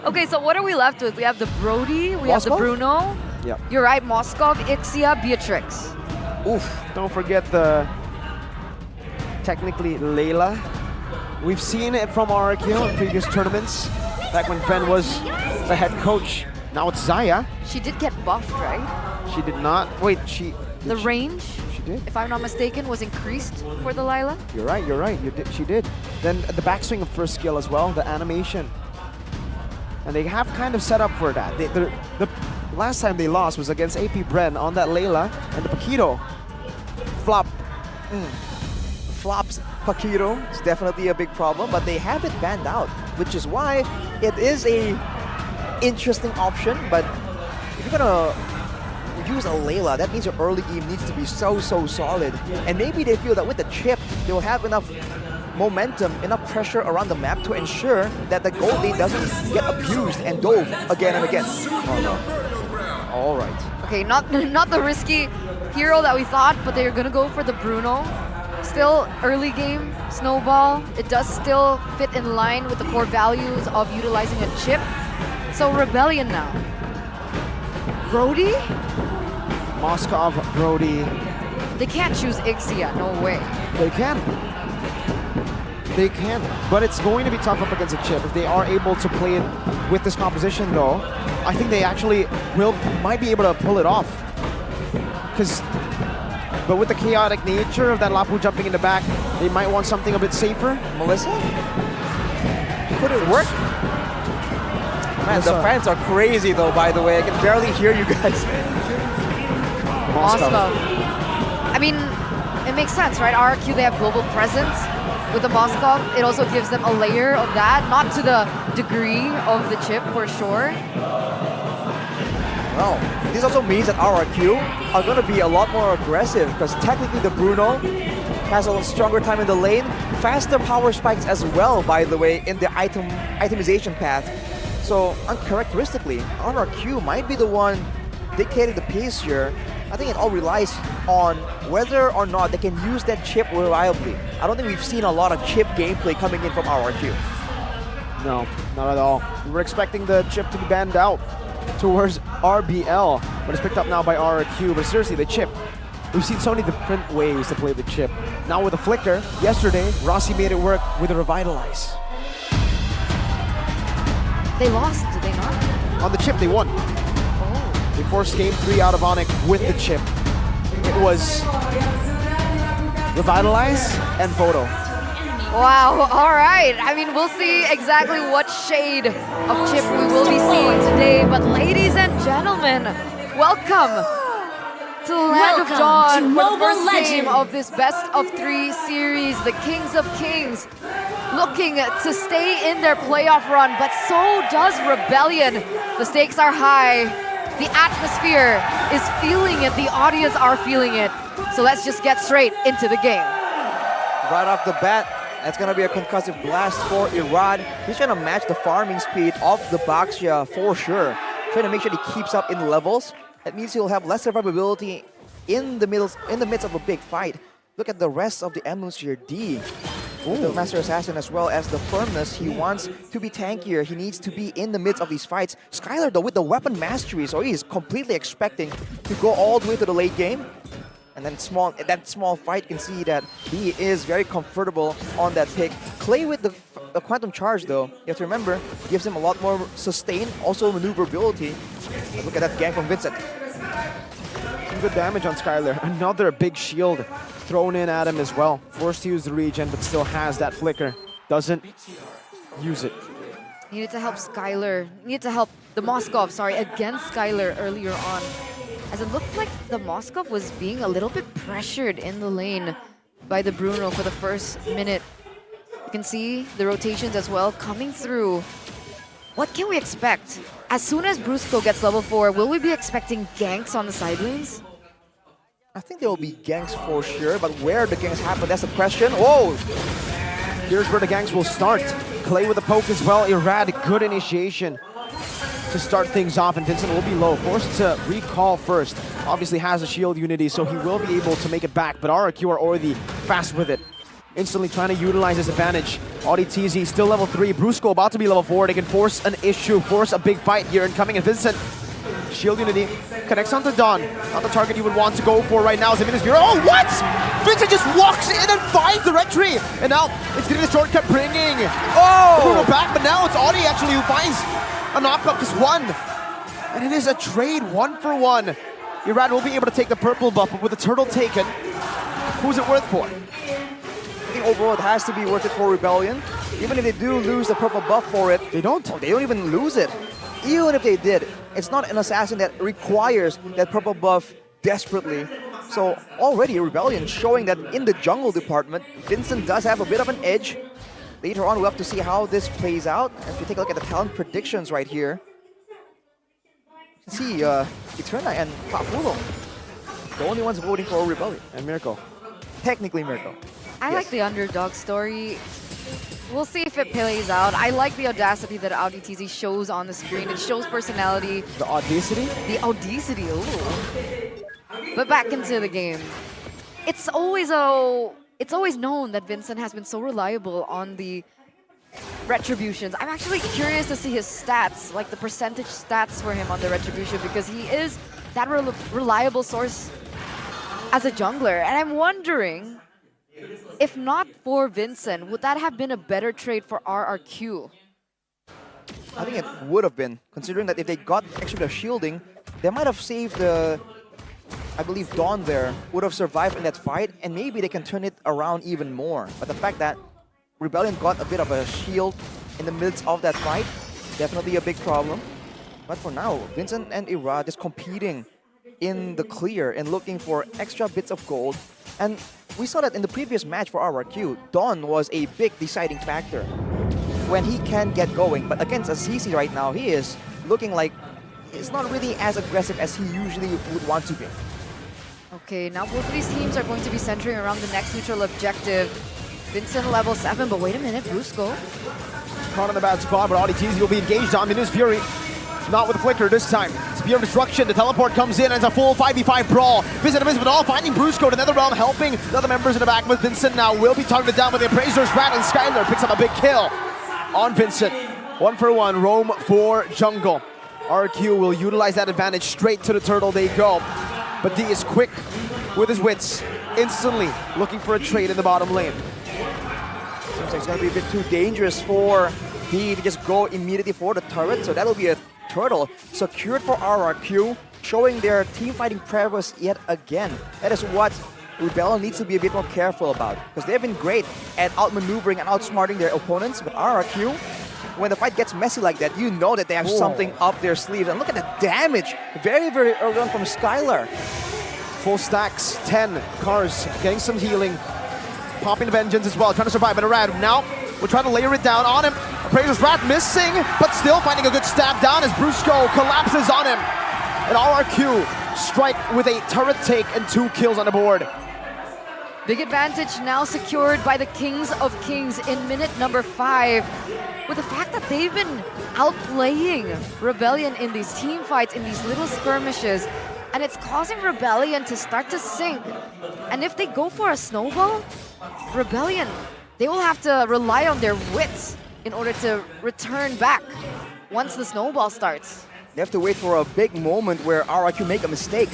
Okay, so what are we left with? We have the Brody, we have the Moskov? Bruno. Yep. You're right, Moskov, Ixia, Beatrix. Oof, don't forget the technically Layla. We've seen it from RRQ in previous tournaments, back when Fen was the head coach. Now it's Zaya. She did get buffed, right? She did not. Wait, she. The range, She did. if I'm not mistaken, was increased for the Lila. You're right. You're right. She did. Then the backswing of first skill as well, the animation, and they have kind of set up for that. The last time they lost was against AP Bren on that Layla, and the Paquito flop. Flops Paquito is definitely a big problem, but they have it banned out, which is why it is a interesting option. But if you're gonna use a Layla, that means your early game needs to be so solid. And maybe they feel that with the chip, they will have enough momentum, enough pressure around the map to ensure that the gold lane doesn't get abused and dove again and again. Oh no. All right. Okay, not the risky hero that we thought, but they're gonna go for the Bruno. Still early game, snowball. It does still fit in line with the core values of utilizing a chip. So Rebellion now. Brody? Moskov, Brody. They can't choose Ixia, no way. They can. They can. But it's going to be tough up against a chip. If they are able to play it with this composition though, I think they actually might be able to pull it off. But with the chaotic nature of that Lapu jumping in the back, they might want something a bit safer. Melissa? Could it work? Man, the fans are crazy though, by the way. I can barely hear you guys. Moskov. I mean, it makes sense, right? RRQ, they have global presence. With the Moskov, it also gives them a layer of that, not to the degree of the chip for sure. Well, this also means that RRQ are going to be a lot more aggressive because technically the Bruno has a stronger time in the lane, faster power spikes as well, by the way, in the itemization path. So uncharacteristically, RRQ might be the one dictating the pace here. I think it all relies on whether or not they can use that chip reliably. I don't think we've seen a lot of chip gameplay coming in from RRQ. No, not at all. We were expecting the chip to be banned out towards RBL, but it's picked up now by RRQ. But seriously, the chip, we've seen so many different ways to play the chip. Now with the flicker, yesterday, Rossi made it work with a Revitalize. They lost, did they not? On the chip, they won. They forced game 3 out of Onyx with the chip. It was Revitalize and Photo. Wow, all right. I mean, we'll see exactly what shade of chip we will be seeing today. But ladies and gentlemen, welcome to the Land of Dawn for the first game of this best of 3 series. The Kings of Kings looking to stay in their playoff run, but so does Rebellion. The stakes are high. The atmosphere is feeling it. The audience are feeling it. So let's just get straight into the game. Right off the bat, that's going to be a concussive blast for Irad. He's trying to match the farming speed of the Baxia for sure. Trying to make sure he keeps up in levels. That means he'll have less survivability in the midst of a big fight. Look at the rest of the emblems here. D. The Master Assassin as well as the firmness. He wants to be tankier. He needs to be in the midst of these fights. Skylar though with the weapon mastery, so he's completely expecting to go all the way to the late game. And then that small fight, you can see that he is very comfortable on that pick. Clay with the Quantum Charge though, you have to remember, gives him a lot more sustain, also maneuverability. Look at that gank from Vincent. Some good damage on Skylar. Another big shield thrown in at him as well. Forced to use the regen, but still has that flicker. Doesn't use it. Needed to help Skylar. Needed to help the Moskov, against Skylar earlier on. As it looked like the Moskov was being a little bit pressured in the lane by the Bruno for the first minute. You can see the rotations as well coming through. What can we expect? As soon as Brusco gets level 4, will we be expecting ganks on the side lanes? I think there will be ganks for sure, but where the ganks happen, that's the question. Whoa! Here's where the ganks will start. Clay with a poke as well. Irad, good initiation to start things off, and Vincent will be low. Forced to recall first. Obviously has a shield unity, so he will be able to make it back, but RRQ are already fast with it. Instantly trying to utilize his advantage TZ still level 3. Brusco about to be level 4. They can force an issue, force a big fight here incoming. And Vincent, shield unity, connects onto Dawn. Not the target you would want to go for right now. Xavier Spear. Oh, what? Vincent just walks in and finds the red tree. And now it's getting a shortcut bringing Bruno back. But now it's Audi actually who finds a knockup, just one. And it is a trade 1-for-1. Irad will be able to take the purple buff, but with the turtle taken, who's it worth for? I think overall it has to be worth it for Rebellion. Even if they do lose the purple buff for it, They don't. they don't even lose it. Even if they did, it's not an assassin that requires that purple buff desperately. So already Rebellion showing that in the jungle department, Vincent does have a bit of an edge. Later on, we'll have to see how this plays out. If you take a look at the talent predictions right here, you can see Eterna and Papulo, the only ones voting for Rebellion. And Miracle. Technically Miracle. I like the underdog story. We'll see if it plays out. I like the audacity that Audi TZ shows on the screen. It shows personality. The audacity? The audacity, ooh. But back into the game. It's always known that Vincent has been so reliable on the retributions. I'm actually curious to see his stats, like the percentage stats for him on the retribution, because he is that reliable source as a jungler. And I'm wondering, if not for Vincent, would that have been a better trade for RRQ? I think it would have been, considering that if they got actually the shielding, they might have saved the, I believe Dawn there would have survived in that fight, and maybe they can turn it around even more. But the fact that Rebellion got a bit of a shield in the midst of that fight, definitely a big problem. But for now, Vincent and Ira just competing in the clear and looking for extra bits of gold. And we saw that in the previous match for RRQ, Dawn was a big deciding factor when he can get going. But against Azizi right now, he is looking like he's not really as aggressive as he usually would want to be. Okay, now both of these teams are going to be centering around the next neutral objective. Vincent level 7, but wait a minute, Brusco. Caught in the bad spot, but Audi TZ will be engaged on Minus Fury. Not with Flicker this time. Spear of Destruction, the teleport comes in and it's a full 5v5 brawl. Vincent and Vincent all finding Brusco to Netherrealm, helping the other members in the back, but Vincent now will be targeted down with the Appraiser's Rat, and Skylar picks up a big kill on Vincent. 1-for-1, roam for jungle. RQ will utilize that advantage, straight to the turtle they go. But D is quick with his wits, instantly looking for a trade in the bottom lane. Seems like it's going to be a bit too dangerous for D to just go immediately for the turret, so that'll be a turtle secured for RRQ, showing their team fighting prowess yet again. That is what Rebellion needs to be a bit more careful about, because they've been great at outmaneuvering and outsmarting their opponents, but RRQ, when the fight gets messy like that, you know that they have something up their sleeves. And look at the damage, very, very early on from Skylar. Full stacks, 10 cars, getting some healing. Popping the Vengeance as well, trying to survive. But Arad now will try to layer it down on him. Appraiser's Rat missing, but still finding a good stab down as Brusco collapses on him. And RRQ strike with a turret take and 2 kills on the board. Big advantage now secured by the Kings of Kings in minute number 5. With the fact that they've been outplaying Rebellion in these team fights, in these little skirmishes, and it's causing Rebellion to start to sink. And if they go for a snowball, Rebellion, they will have to rely on their wits in order to return back once the snowball starts. They have to wait for a big moment where RRQ make a mistake.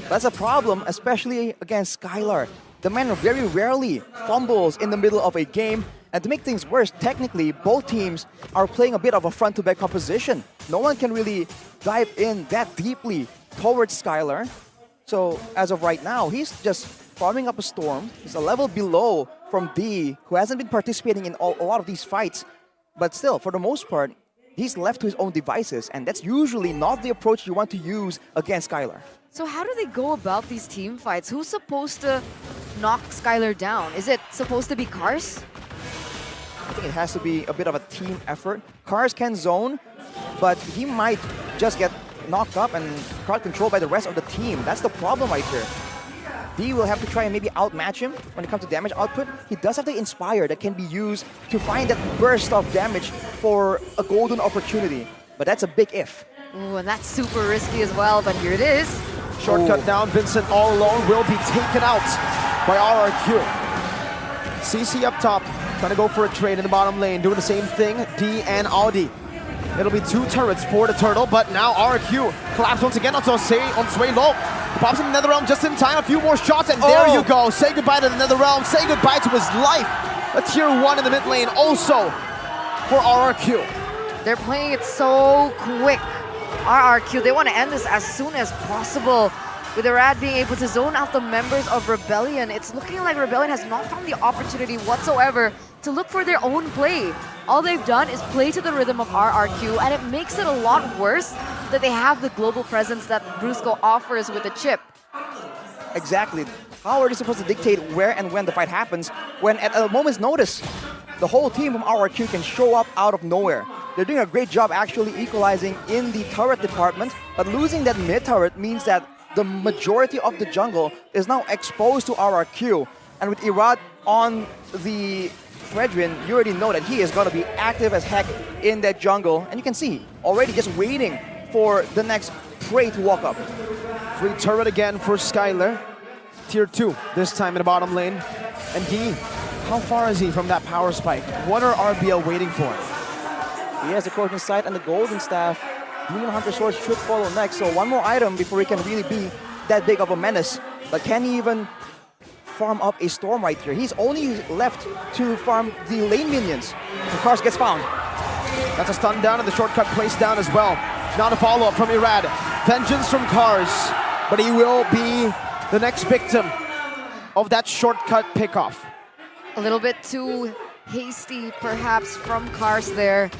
That's a problem, especially against Skylar. The man very rarely fumbles in the middle of a game. And to make things worse, technically, both teams are playing a bit of a front-to-back composition. No one can really dive in that deeply towards Skylar. So as of right now, he's just farming up a storm. He's a level below from D, who hasn't been participating in a lot of these fights. But still, for the most part, he's left to his own devices. And that's usually not the approach you want to use against Skylar. So how do they go about these team fights? Who's supposed to knock Skylar down? Is it supposed to be Cars? I think it has to be a bit of a team effort. Cars can zone, but he might just get knocked up and crowd controlled by the rest of the team. That's the problem right here. D will have to try and maybe outmatch him when it comes to damage output. He does have the Inspire that can be used to find that burst of damage for a golden opportunity. But that's a big if. Ooh, and that's super risky as well, but here it is. Shortcut down, Vincent all alone will be taken out by RRQ. CC up top, Trying to go for a trade in the bottom lane, doing the same thing, D and Audi. It'll be 2 turrets for the Turtle, but now RQ collapsed once again onto Sway Low. Pops in the Netherrealm just in time, a few more shots, and there you go. Say goodbye to the Netherrealm, say goodbye to his life. A tier 1 in the mid lane also for RRQ. They're playing it so quick. RRQ, they want to end this as soon as possible. With Irad being able to zone out the members of Rebellion, it's looking like Rebellion has not found the opportunity whatsoever to look for their own play. All they've done is play to the rhythm of RRQ, and it makes it a lot worse that they have the global presence that Brusco offers with the chip. Exactly. How are they supposed to dictate where and when the fight happens when at a moment's notice, the whole team from RRQ can show up out of nowhere? They're doing a great job actually equalizing in the turret department, but losing that mid turret means that the majority of the jungle is now exposed to RRQ. And with Irad on the Fredrin, you already know that he is going to be active as heck in that jungle. And you can see, already just waiting for the next prey to walk up. Free turret again for Skylar. Tier 2, this time in the bottom lane. And D, how far is he from that power spike? What are RBL waiting for? He has the Corkin Sight and the Golden Staff. Demon Hunter Sword should follow next, so one more item before he can really be that big of a menace. But can he even farm up a Storm right here? He's only left to farm the lane minions. The Cars gets found. That's a stun down and the shortcut placed down as well. Not a follow-up from Irad. Vengeance from Cars, but he will be the next victim of that shortcut pickoff. A little bit too hasty, perhaps, from Cars there.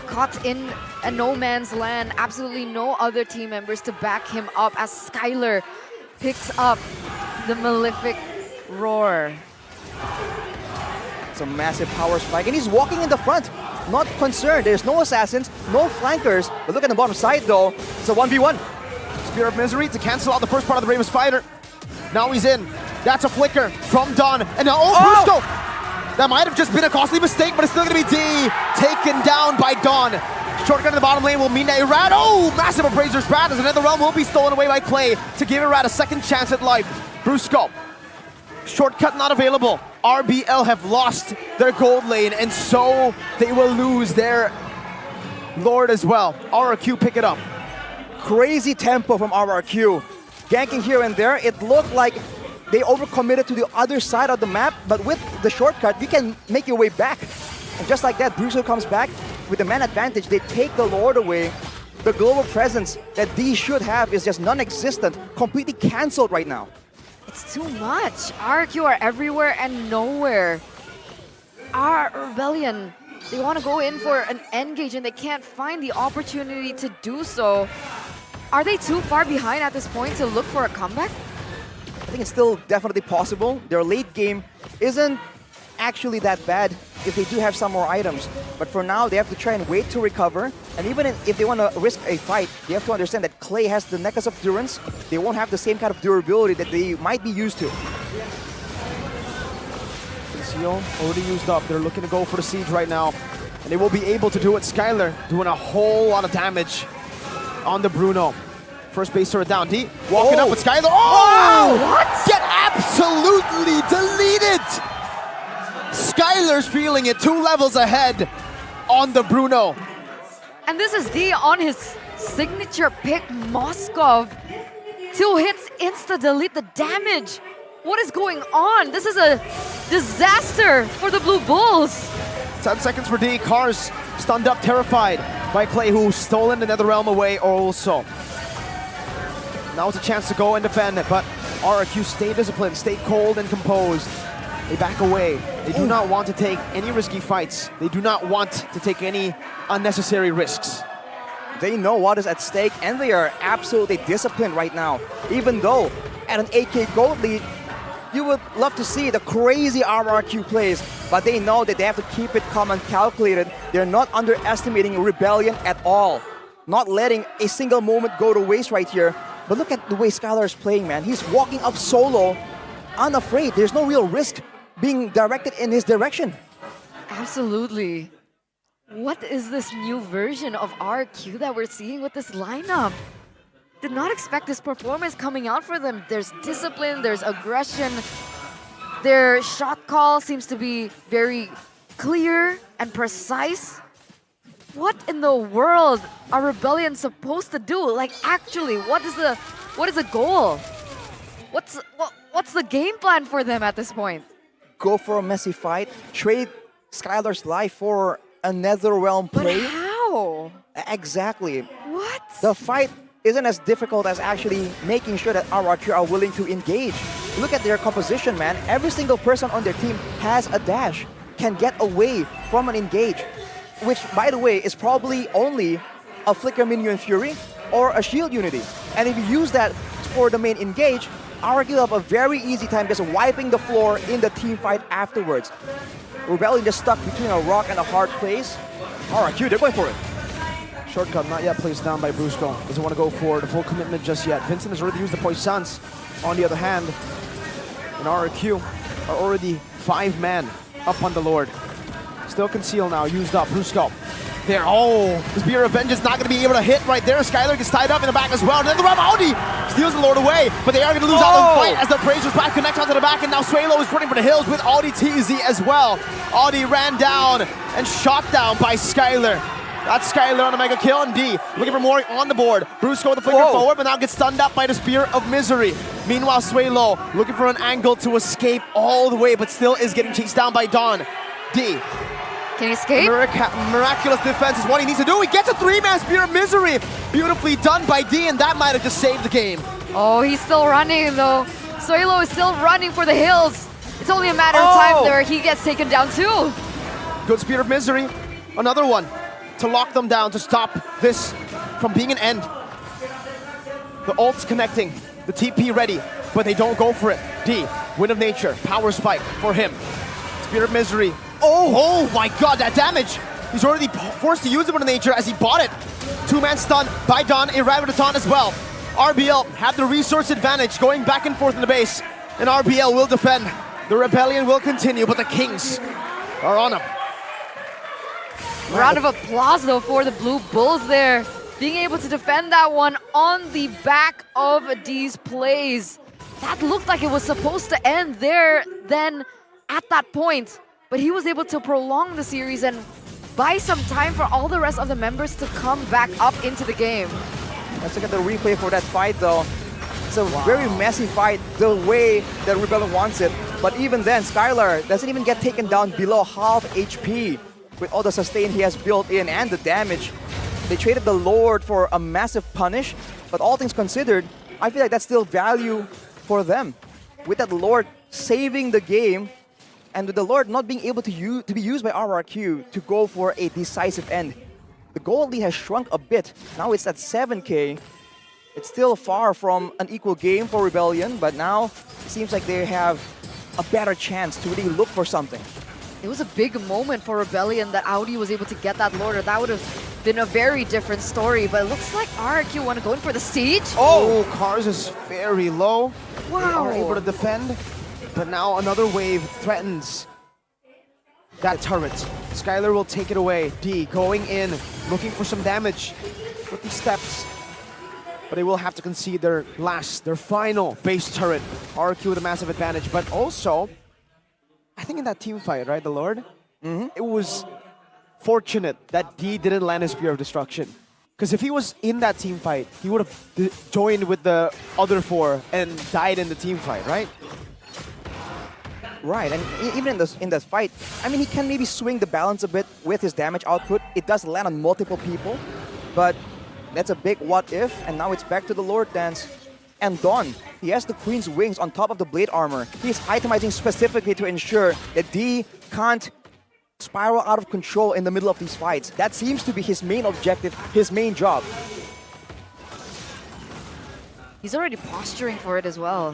Caught in a no man's land, absolutely no other team members to back him up as Skylar picks up the Malefic Roar. It's a massive power spike, and he's walking in the front. Not concerned, there's no assassins, no flankers. But look at the bottom side though, it's a 1v1. Spear of Misery to cancel out the first part of the Bravest Fighter. Now he's in. That's a flicker from Don. And now, Brusco! That might have just been a costly mistake, but it's still going to be D. Taken down by Dawn. Shortcut in the bottom lane will mean that Irad, massive Appraiser's Wrath as another realm will be stolen away by Clay to give Irad a second chance at life. Brusco. Shortcut not available. RBL have lost their gold lane, and so they will lose their Lord as well. RRQ pick it up. Crazy tempo from RRQ. Ganking here and there, it looked like they overcommitted to the other side of the map, but with the shortcut, you can make your way back. And just like that, Brusco comes back with the man advantage. They take the Lord away. The global presence that D should have is just non-existent, completely cancelled right now. It's too much. RQ are everywhere and nowhere. Our Rebellion, they want to go in for an engage and they can't find the opportunity to do so. Are they too far behind at this point to look for a comeback? I think it's still definitely possible. Their late game isn't actually that bad if they do have some more items. But for now, they have to try and wait to recover. And even if they want to risk a fight, they have to understand that Clay has the Necklace of Durance. They won't have the same kind of durability that they might be used to. Conceal already used up. They're looking to go for the siege right now. And they will be able to do it. Skylar doing a whole lot of damage on the Bruno. First base turret down. D walking up with Skylar. Wow, what? Get absolutely deleted! Skylar's feeling it 2 levels ahead on the Bruno. And this is D on his signature pick, Moskov. 2 hits, insta-delete the damage. What is going on? This is a disaster for the Blue Bulls. 10 seconds for D. Cars stunned up, terrified by Clay, who's stolen the Netherrealm away also. Now it's a chance to go and defend, but RRQ stay disciplined, stay cold and composed. They back away. They do not want to take any risky fights. They do not want to take any unnecessary risks. They know what is at stake, and they are absolutely disciplined right now. Even though at an 8K gold lead, you would love to see the crazy RRQ plays, but they know that they have to keep it calm and calculated. They're not underestimating Rebellion at all. Not letting a single moment go to waste right here. But look at the way Skylar is playing, man. He's walking up solo, unafraid. There's no real risk being directed in his direction. Absolutely. What is this new version of RQ that we're seeing with this lineup? Did not expect this performance coming out for them. There's discipline, there's aggression. Their shot call seems to be very clear and precise. What in the world are Rebellion supposed to do? Like, actually, what is the goal? What's the game plan for them at this point? Go for a messy fight, trade Skylar's life for a Netherrealm But play. how? Exactly. What? The fight isn't as difficult as actually making sure that RRQ are willing to engage. Look at their composition, man. Every single person on their team has a dash, can get away from an engage, which, by the way, is probably only a Flicker Minion Fury or a Shield Unity. And if you use that for the main engage, RRQ will have a very easy time just wiping the floor in the team fight afterwards. Rebellion just stuck between a rock and a hard place. RRQ, they're going for it. Shortcut not yet placed down by Brusco. Doesn't want to go for the full commitment just yet. Vincent has already used the Poissons. On the other hand, and RRQ are already 5 men up on the Lord. Still conceal now, used up. Brusco. There, oh, the Spear of Vengeance not going to be able to hit right there. Skylar gets tied up in the back as well. And then the Audi steals the Lord away, but they are going to lose out on the fight as the Appraiser's back connects onto the back, and now Suelo is running for the hills with Audi TZ as well. Audi ran down and shot down by Skylar. That's Skylar on a mega kill, and D looking for more on the board. Brusco with the flicker forward, but now gets stunned up by the Spear of Misery. Meanwhile, Suelo looking for an angle to escape all the way, but still is getting chased down by Don. D. Can he escape? Miraculous defense is what he needs to do. He gets a 3-man Spear of Misery. Beautifully done by D, and that might have just saved the game. Oh, he's still running though. Suelo is still running for the hills. It's only a matter of time there. He gets taken down too. Good Spear of Misery. Another one to lock them down, to stop this from being an end. The ult's connecting, the TP ready, but they don't go for it. D, Wind of Nature, Power Spike for him. Spear of Misery. Oh my god, that damage! He's already forced to use the Wind of Nature as he bought it. 2-man stun by Don, Irradiaton as well. RBL have the resource advantage going back and forth in the base, and RBL will defend. The Rebellion will continue, but the Kings are on him. Round of applause though for the Blue Bulls there. Being able to defend that one on the back of D's plays. That looked like it was supposed to end there then at that point. But he was able to prolong the series and buy some time for all the rest of the members to come back up into the game. Let's look at the replay for that fight though. It's a very messy fight the way that Rebellion wants it. But even then, Skylar doesn't even get taken down below half HP. With all the sustain he has built in and the damage. They traded the Lord for a massive punish, but all things considered, I feel like that's still value for them. With that Lord saving the game, and with the Lord not being able to be used by RRQ to go for a decisive end. The gold lead has shrunk a bit. Now it's at 7K. It's still far from an equal game for Rebellion, but now it seems like they have a better chance to really look for something. It was a big moment for Rebellion that Audi was able to get that Lord, or that would have been a very different story. But it looks like RRQ want to go in for the siege. Oh, Cars is very low. Wow. They are able to defend, but now another wave threatens that turret. Skylar will take it away. D going in, looking for some damage with the steps. But they will have to concede their final base turret. RRQ with a massive advantage, but also, I think in that team fight, right, the Lord? It was fortunate that D didn't land his Spear of Destruction. Because if he was in that team fight, he would have joined with the other 4 and died in the team fight, right? Right, and even in this fight, I mean, he can maybe swing the balance a bit with his damage output. It does land on multiple people, but that's a big what if, and now it's back to the Lord dance. And Dawn, he has the Queen's Wings on top of the Blade Armor. He's itemizing specifically to ensure that D can't spiral out of control in the middle of these fights. That seems to be his main objective, his main job. He's already posturing for it as well.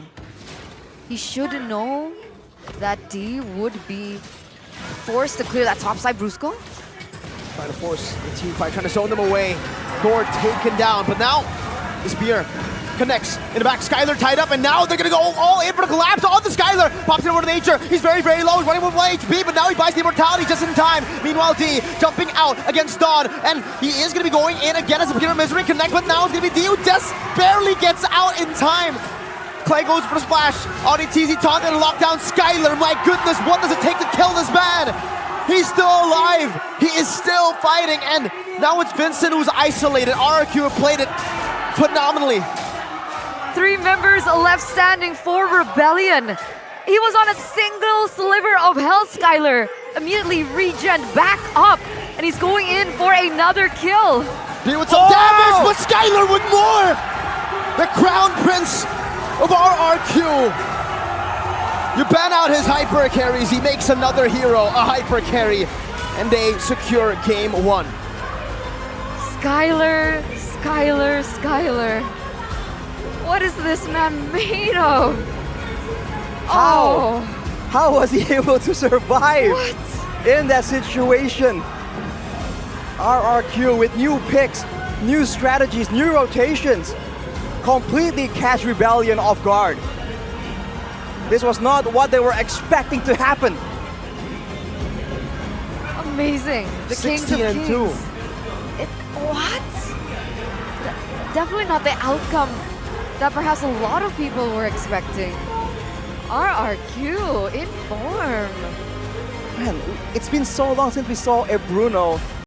He should know that D would be forced to clear that top side. Brusco? Trying to force the team fight, trying to zone them away. Lord taken down, but now the Spear connects in the back. Skylar tied up, and now they're gonna go all in for the collapse on the Skylar. Pops it over to Nature. He's very, very low. He's running with 1 HP, but now he buys the immortality just in time. Meanwhile, D jumping out against Dawn, and he is gonna be going in again as a Spear of Misery connect, but now it's gonna be D who just barely gets out in time. Clay goes for the splash. Audi TZ taunted and locked down Skylar. My goodness, what does it take to kill this man? He's still alive. He is still fighting. And now it's Vincent who's isolated. RRQ played it phenomenally. 3 members left standing for Rebellion. He was on a single sliver of health, Skylar. Immediately regen back up. And he's going in for another kill. Deal with some damage, but Skylar with more! The crown prince of RRQ. You ban out his hyper carries, he makes another hero a hyper carry, and they secure game 1. Skylar, Skylar, Skylar. What is this man made of? How? Oh, How was he able to survive what? in that situation? RRQ with new picks, new strategies, new rotations, completely catch Rebellion off guard. This was not what they were expecting to happen. Amazing. The Kings of 16 and Kings. 2. What? Definitely not the outcome that perhaps a lot of people were expecting. RRQ in form. Man, it's been so long since we saw a Bruno